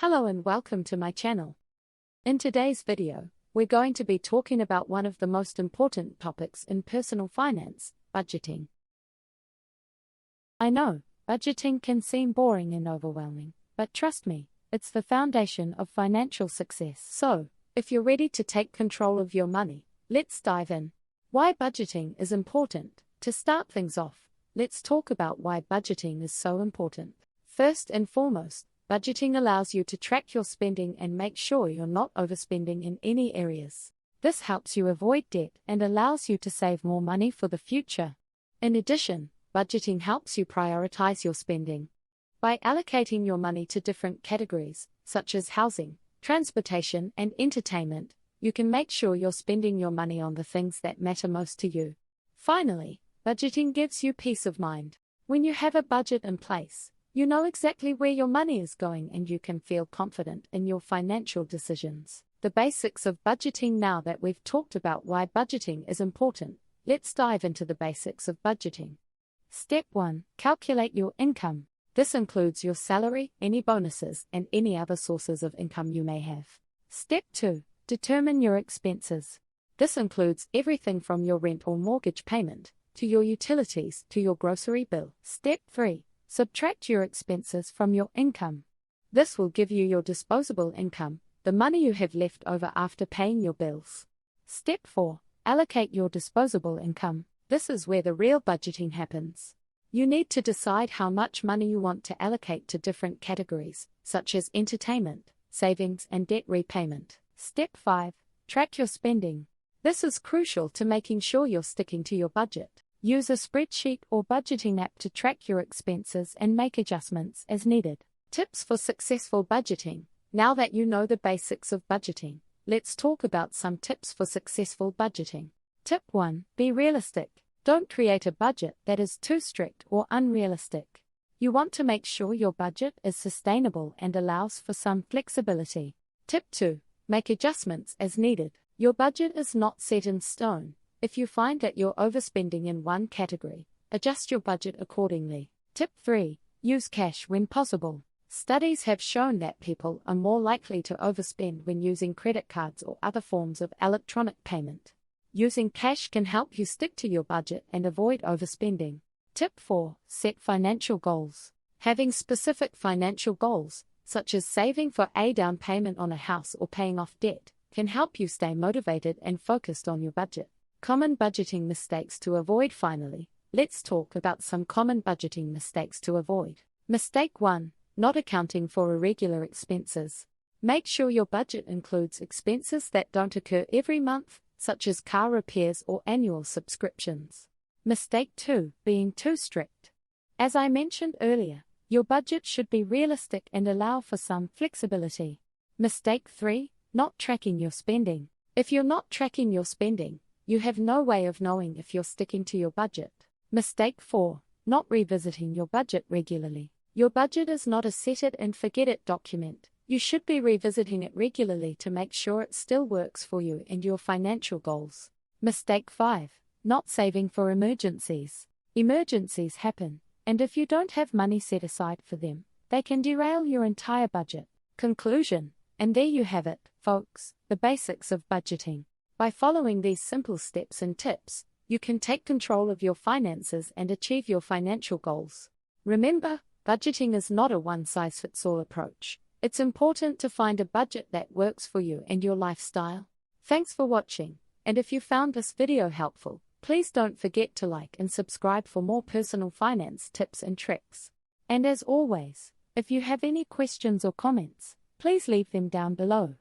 Hello and welcome to my channel. In today's video, we're going to be talking about one of the most important topics in personal finance, budgeting. I know, budgeting can seem boring and overwhelming, but trust me, it's the foundation of financial success. So, if you're ready to take control of your money, let's dive in. Why budgeting is important. To start things off, let's talk about why budgeting is so important. First and foremost, budgeting allows you to track your spending and make sure you're not overspending in any areas. This helps you avoid debt and allows you to save more money for the future. In addition, budgeting helps you prioritize your spending. By allocating your money to different categories, such as housing, transportation, and entertainment, you can make sure you're spending your money on the things that matter most to you. Finally, budgeting gives you peace of mind. When you have a budget in place, you know exactly where your money is going and you can feel confident in your financial decisions. The basics of budgeting. Now that we've talked about why budgeting is important, let's dive into the basics of budgeting. Step 1. Calculate your income. This includes your salary, any bonuses, and any other sources of income you may have. Step 2. Determine your expenses. This includes everything from your rent or mortgage payment, to your utilities, to your grocery bill. Step 3. Subtract your expenses from your income. This will give you your disposable income, the money you have left over after paying your bills. Step 4. Allocate your disposable income. This is where the real budgeting happens. You need to decide how much money you want to allocate to different categories, such as entertainment, savings, and debt repayment. Step 5. Track your spending. This is crucial to making sure you're sticking to your budget. Use a spreadsheet or budgeting app to track your expenses and make adjustments as needed. Tips for successful budgeting. Now that you know the basics of budgeting, let's talk about some tips for successful budgeting. Tip 1. Be realistic. Don't create a budget that is too strict or unrealistic. You want to make sure your budget is sustainable and allows for some flexibility. Tip 2. Make adjustments as needed. Your budget is not set in stone. If you find that you're overspending in one category, adjust your budget accordingly. Tip 3. Use cash when possible. Studies have shown that people are more likely to overspend when using credit cards or other forms of electronic payment. Using cash can help you stick to your budget and avoid overspending. Tip 4. Set financial goals. Having specific financial goals, such as saving for a down payment on a house or paying off debt, can help you stay motivated and focused on your budget. Common budgeting mistakes to avoid. Finally, let's talk about some common budgeting mistakes to avoid. Mistake 1. Not accounting for irregular expenses. Make sure your budget includes expenses that don't occur every month, such as car repairs or annual subscriptions. Mistake 2. Being too strict. As I mentioned earlier, your budget should be realistic and allow for some flexibility. Mistake 3. Not tracking your spending. If you're not tracking your spending, you have no way of knowing if you're sticking to your budget. Mistake 4. Not revisiting your budget regularly. Your budget is not a set-it-and-forget-it document. You should be revisiting it regularly to make sure it still works for you and your financial goals. Mistake 5. Not saving for emergencies. Emergencies happen, and if you don't have money set aside for them, they can derail your entire budget. Conclusion. And there you have it, folks, the basics of budgeting. By following these simple steps and tips, you can take control of your finances and achieve your financial goals. Remember, budgeting is not a one-size-fits-all approach. It's important to find a budget that works for you and your lifestyle. Thanks for watching, and if you found this video helpful, please don't forget to like and subscribe for more personal finance tips and tricks. And as always, if you have any questions or comments, please leave them down below.